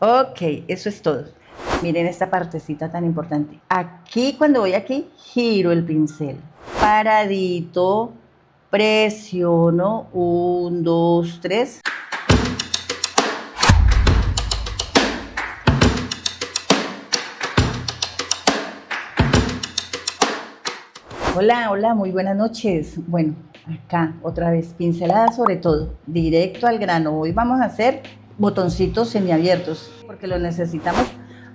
Ok, eso es todo. Miren esta partecita tan importante. Aquí, cuando voy aquí, giro el pincel. Paradito, presiono, 1, 2, 3. Hola, hola, muy buenas noches. Bueno, acá otra vez, pincelada sobre todo, directo al grano. Hoy vamos a hacer botoncitos semiabiertos, porque lo necesitamos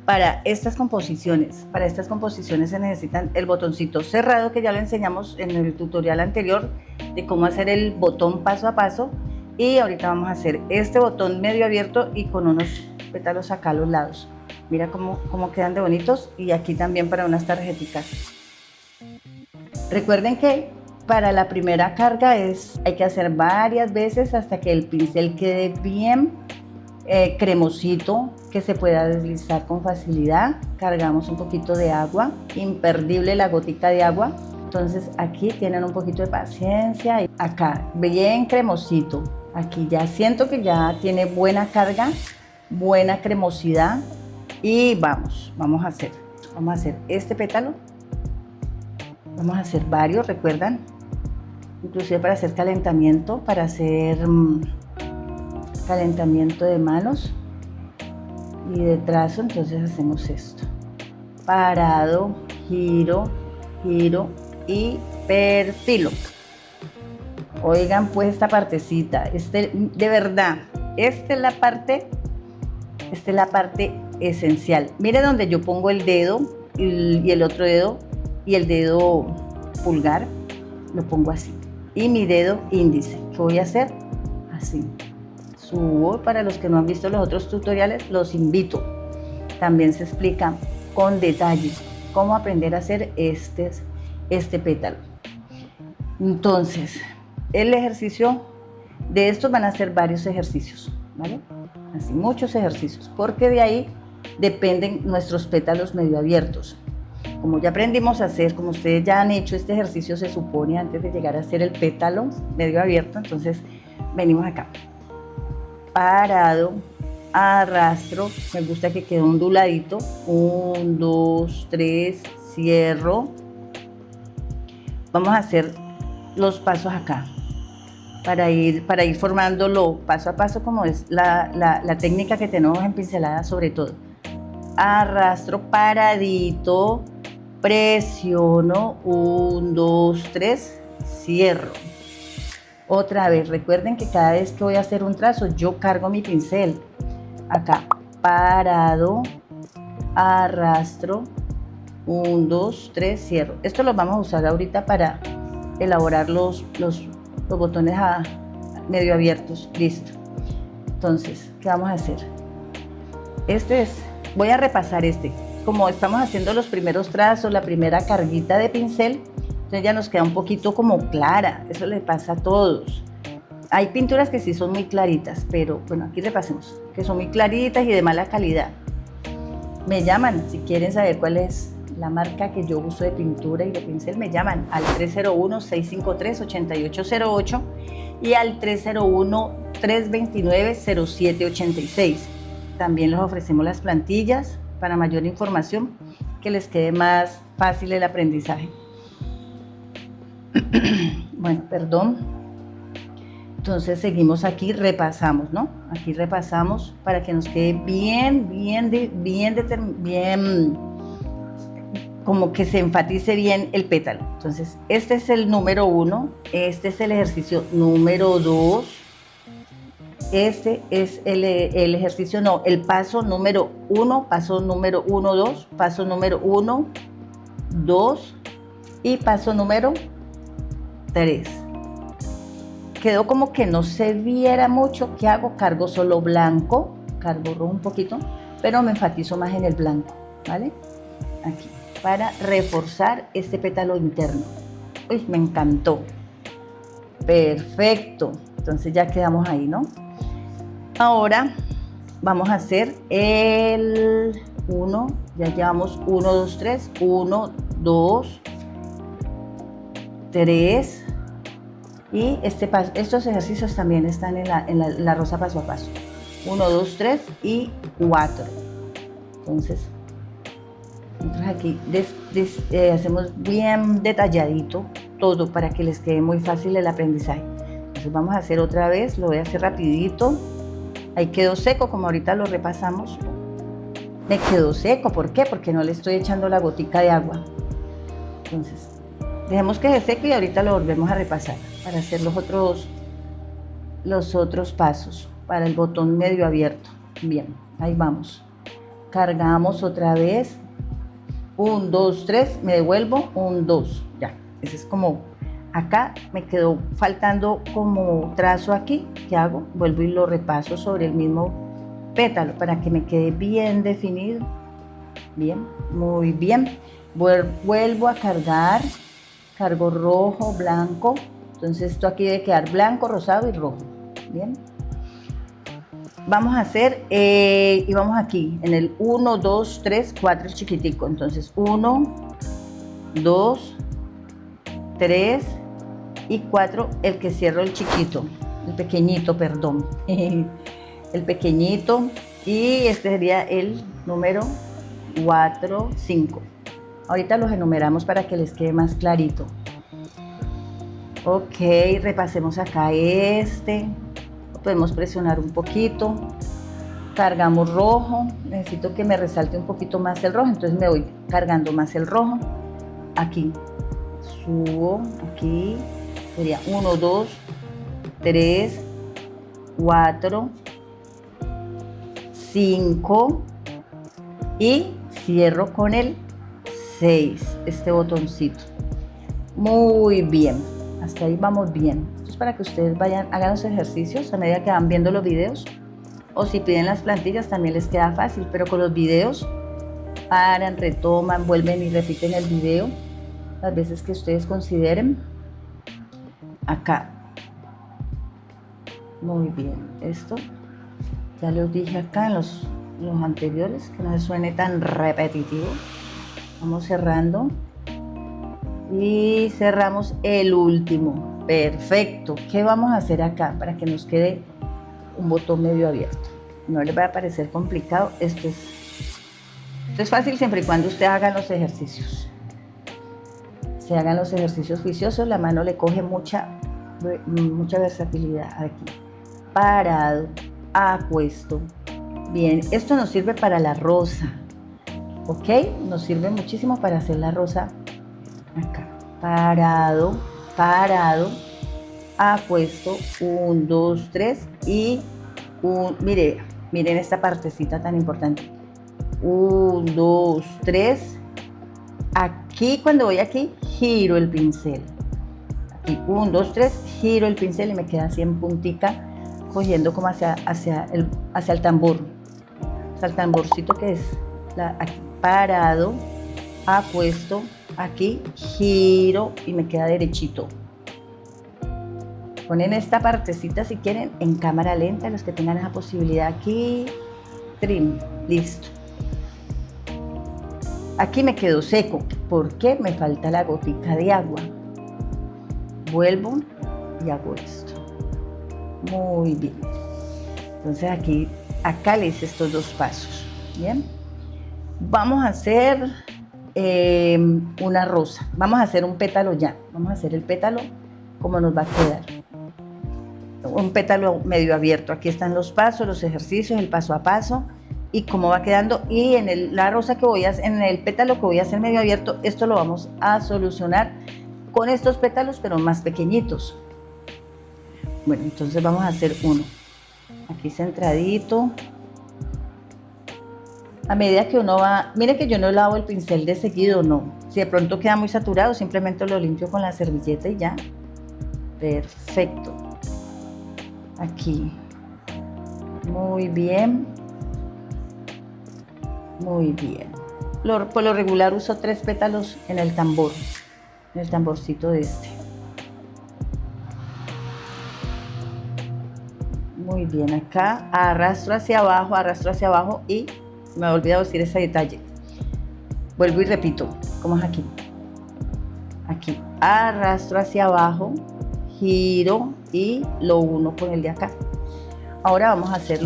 para estas composiciones. Para estas composiciones se necesitan el botoncito cerrado, que ya lo enseñamos en el tutorial anterior de cómo hacer el botón paso a paso. Y ahorita vamos a hacer este botón medio abierto y con unos pétalos acá a los lados. Mira cómo quedan de bonitos, y aquí también para unas tarjeticas. Recuerden que para la primera carga hay que hacer varias veces hasta que el pincel quede bien cremosito, que se pueda deslizar con facilidad. Cargamos un poquito de agua, imperdible la gotica de agua. Entonces aquí tienen un poquito de paciencia. Acá bien cremosito. Aquí ya siento que ya tiene buena carga, buena cremosidad. Y vamos a hacer este pétalo. Vamos a hacer varios, ¿recuerdan? Inclusive para hacer calentamiento, para hacer calentamiento de manos y de trazo. Entonces hacemos esto: parado, giro, giro y perfilo. Oigan pues esta partecita, de verdad, esta es la parte esencial. Mire donde yo pongo el dedo y el otro dedo y el dedo pulgar, lo pongo así, y mi dedo índice, ¿qué voy a hacer? Así subo. Para los que no han visto los otros tutoriales, los invito. También se explica con detalles cómo aprender a hacer este pétalo. Entonces, el ejercicio de estos van a ser varios ejercicios, ¿vale? Así, muchos ejercicios, porque de ahí dependen nuestros pétalos medio abiertos. Como ya aprendimos a hacer, como ustedes ya han hecho este ejercicio, se supone, antes de llegar a hacer el pétalo medio abierto, entonces venimos acá. Parado, arrastro, me gusta que quede onduladito. 1, 2, 3, cierro. Vamos a hacer los pasos acá, para ir formándolo paso a paso, como es la técnica que tenemos en pincelada sobre todo. Arrastro, paradito, presiono, 1, 2, 3, cierro. Otra vez, recuerden que cada vez que voy a hacer un trazo, yo cargo mi pincel. Acá, parado, arrastro, 1, 2, 3, cierro. Esto lo vamos a usar ahorita para elaborar los botones medio abiertos. Listo. Entonces, ¿qué vamos a hacer? Voy a repasar como estamos haciendo los primeros trazos, la primera carguita de pincel, entonces ya nos queda un poquito como clara. Eso le pasa a todos. Hay pinturas que sí son muy claritas, pero bueno, aquí repasemos, que son muy claritas y de mala calidad. Me llaman si quieren saber cuál es la marca que yo uso de pintura y de pincel. Me llaman al 301-653-8808 y al 301-329-0786. También les ofrecemos las plantillas para mayor información, que les quede más fácil el aprendizaje. Bueno, perdón. Entonces seguimos aquí, repasamos, ¿no? Aquí repasamos para que nos quede bien, como que se enfatice bien el pétalo. Entonces, este es el número 1, este es el ejercicio número 2, este es el ejercicio, no, el paso número 1, paso número 1, 2, paso número 1, 2 y paso número 3. Quedó como que no se viera mucho. ¿Qué hago? Cargo solo blanco, cargo rojo un poquito, pero me enfatizo más en el blanco, ¿vale? Aquí, para reforzar este pétalo interno. Uy, me encantó. Perfecto. Entonces ya quedamos ahí, ¿no? Ahora vamos a hacer el 1, ya llevamos 1, 2, 3, 1, 2, 3, y estos ejercicios también están en la rosa paso a paso. 1, 2, 3 y 4. Entonces, nosotros aquí hacemos bien detalladito todo para que les quede muy fácil el aprendizaje. Entonces vamos a hacer otra vez, lo voy a hacer rapidito. Ahí quedó seco, como ahorita lo repasamos. Me quedó seco, ¿por qué? Porque no le estoy echando la gotica de agua. Entonces, dejemos que se seque y ahorita lo volvemos a repasar para hacer los otros pasos para el botón medio abierto. Bien, ahí vamos. Cargamos otra vez. 1, 2, 3, me devuelvo, 1, 2, ya. Ese es como, acá me quedó faltando como trazo aquí. ¿Qué hago? Vuelvo y lo repaso sobre el mismo pétalo para que me quede bien definido. Bien, muy bien. Vuelvo a cargar, cargo rojo, blanco. Entonces esto aquí debe quedar blanco, rosado y rojo. Bien. Vamos a hacer, y vamos aquí, en el 1, 2, 3, 4 el chiquitico. Entonces 1, 2, 3 y 4 el que cierro el chiquito, el pequeñito, perdón. El pequeñito, y este sería el número 4, 5. Ahorita los enumeramos para que les quede más clarito. Ok, repasemos acá podemos presionar un poquito, cargamos rojo, necesito que me resalte un poquito más el rojo, entonces me voy cargando más el rojo, aquí, subo, aquí, sería 1, 2, 3, 4, 5 y cierro con el 6, este botoncito. Muy bien, hasta ahí vamos bien. Esto es para que ustedes vayan, hagan los ejercicios a medida que van viendo los videos, o si piden las plantillas también les queda fácil, pero con los videos paran, retoman, vuelven y repiten el video las veces que ustedes consideren. Acá. Muy bien, esto ya los dije acá en los anteriores, que no suene tan repetitivo. Vamos cerrando y cerramos el último. Perfecto. ¿Qué vamos a hacer acá para que nos quede un botón medio abierto? No les va a parecer complicado. Esto es fácil siempre y cuando usted haga los ejercicios. Se hagan los ejercicios juiciosos, la mano le coge mucha versatilidad aquí. Parado, acuesto. Bien, esto nos sirve para la rosa, ¿ok? Nos sirve muchísimo para hacer la rosa acá. Parado, parado, acuesto, 1, 2, 3 y miren esta partecita tan importante. 1, 2, 3. Aquí, cuando voy aquí, giro el pincel. Aquí, 1, 2, 3, giro el pincel y me queda así en puntica, cogiendo como hacia el tambor. Hacia el tamborcito que es aquí, parado, acuesto, aquí, giro y me queda derechito. Ponen esta partecita si quieren en cámara lenta, los que tengan esa posibilidad aquí. Trim, listo. Aquí me quedó seco, porque me falta la gotica de agua. Vuelvo y hago esto. Muy bien. Entonces acá le hice estos dos pasos. Bien. Vamos a hacer una rosa. Vamos a hacer un pétalo ya. Vamos a hacer el pétalo como nos va a quedar. Un pétalo medio abierto. Aquí están los pasos, los ejercicios, el paso a paso y cómo va quedando. Y en la rosa que voy a hacer, en el pétalo que voy a hacer medio abierto, esto lo vamos a solucionar con estos pétalos, pero más pequeñitos. Bueno, entonces vamos a hacer uno. Aquí centradito. A medida que uno va, mire que yo no lavo el pincel de seguido, no. Si de pronto queda muy saturado, simplemente lo limpio con la servilleta y ya. Perfecto. Aquí. Muy bien. Muy bien. Por lo regular uso 3 pétalos en el tambor, en el tamborcito de este. Muy bien, acá arrastro hacia abajo y me he olvidado decir ese detalle. Vuelvo y repito, como es aquí. Aquí arrastro hacia abajo, giro y lo uno con el de acá. Ahora vamos a hacer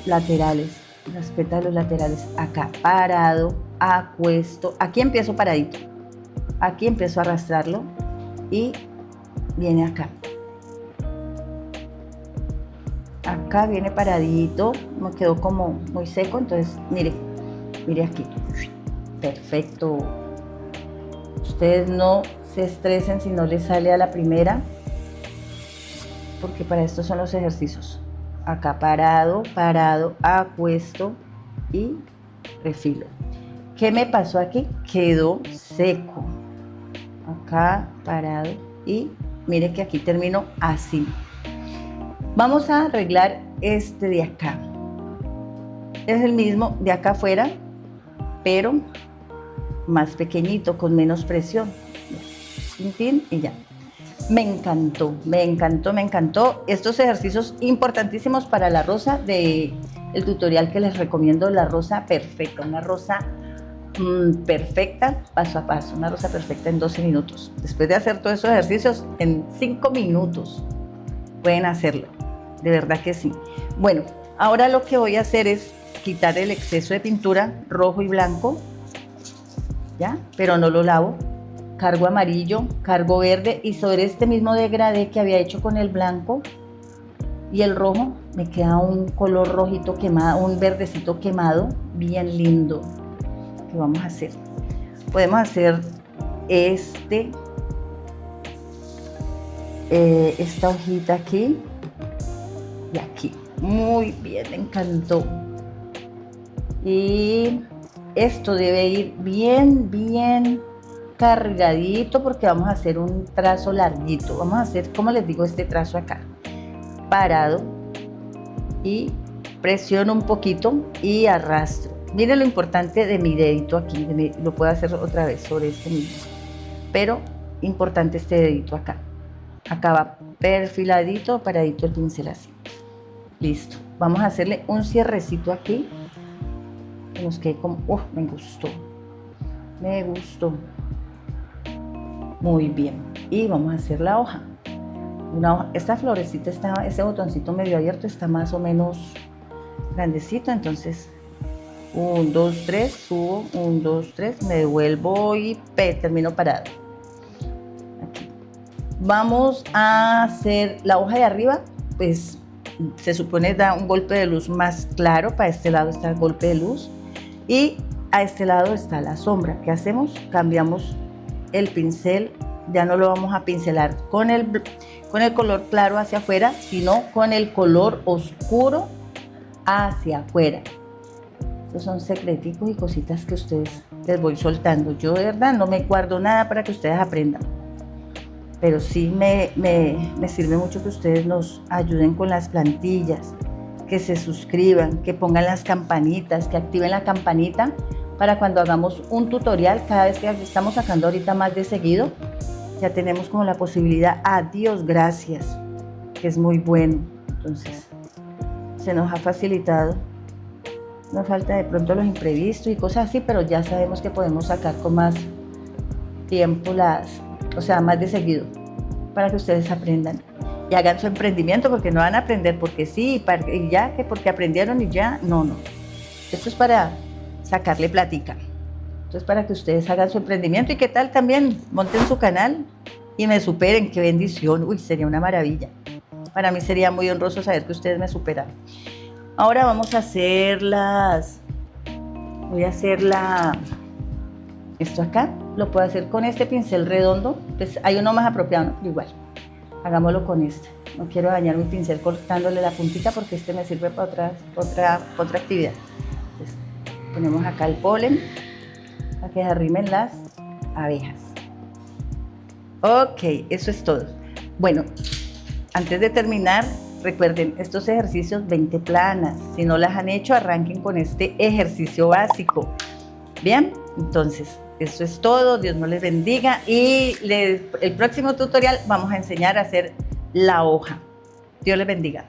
laterales, los pétalos laterales, acá, parado, acuesto, aquí empiezo paradito, aquí empiezo a arrastrarlo y viene acá. Acá viene paradito, me quedó como muy seco, entonces mire aquí, perfecto. Ustedes no se estresen si no les sale a la primera, porque para esto son los ejercicios. Acá parado, acuesto y refilo. ¿Qué me pasó aquí? Quedó seco. Acá parado y mire que aquí termino así. Vamos a arreglar este de acá. Es el mismo de acá afuera, pero más pequeñito, con menos presión. Y ya. Me encantó. Estos ejercicios importantísimos para la rosa del tutorial que les recomiendo, la rosa perfecta, una rosa perfecta, paso a paso, una rosa perfecta en 12 minutos. Después de hacer todos esos ejercicios, en 5 minutos pueden hacerlo, de verdad que sí. Bueno, ahora lo que voy a hacer es quitar el exceso de pintura rojo y blanco, ¿ya? Pero no lo lavo. Cargo amarillo, cargo verde y sobre este mismo degradé que había hecho con el blanco y el rojo me queda un color rojito quemado, un verdecito quemado bien lindo. ¿Qué vamos a hacer? Podemos hacer esta hojita aquí y aquí. Muy bien, me encantó. Y esto debe ir bien cargadito porque vamos a hacer un trazo larguito. Vamos a hacer, como les digo, este trazo acá. Parado y presiono un poquito y arrastro. Miren lo importante de mi dedito aquí. Lo puedo hacer otra vez sobre este mismo. Pero importante este dedito acá. Acá va perfiladito, paradito el pincel así. Listo. Vamos a hacerle un cierrecito aquí. Que nos quede como... me gustó. Me gustó. Muy bien. Y vamos a hacer la hoja. Esta florecita, ese botoncito medio abierto está más o menos grandecito. Entonces, 1, 2, 3, subo, 1, 2, 3, me devuelvo y termino parado. Aquí. Vamos a hacer la hoja de arriba, pues se supone da un golpe de luz más claro. Para este lado está el golpe de luz y a este lado está la sombra. ¿Qué hacemos? Cambiamos el pincel, ya no lo vamos a pincelar con el color claro hacia afuera, sino con el color oscuro hacia afuera. Estos son secreticos y cositas que ustedes les voy soltando. Yo de verdad no me guardo nada para que ustedes aprendan, pero sí me sirve mucho que ustedes nos ayuden con las plantillas, que se suscriban, que pongan las campanitas, que activen la campanita para cuando hagamos un tutorial. Cada vez que estamos sacando ahorita más de seguido, ya tenemos como la posibilidad. Dios gracias, que es muy bueno. Entonces se nos ha facilitado. Nos falta de pronto los imprevistos y cosas así, pero ya sabemos que podemos sacar con más tiempo más de seguido, para que ustedes aprendan y hagan su emprendimiento, porque no van a aprender porque sí y ya, que porque aprendieron y ya, no. Esto es para sacarle plática. Entonces, para que ustedes hagan su emprendimiento y qué tal también monten su canal y me superen. Qué bendición. Uy, sería una maravilla. Para mí sería muy honroso saber que ustedes me superan. Ahora vamos a hacer esto acá. Lo puedo hacer con este pincel redondo. Pues hay uno más apropiado, ¿no? Pero igual, hagámoslo con este. No quiero dañar mi pincel cortándole la puntita porque este me sirve para otra actividad. Entonces, ponemos acá el polen para que se arrimen las abejas. Ok, eso es todo. Bueno, antes de terminar, recuerden estos ejercicios 20 planas. Si no las han hecho, arranquen con este ejercicio básico. Bien, entonces eso es todo. Dios nos les bendiga y el próximo tutorial vamos a enseñar a hacer la hoja. Dios les bendiga.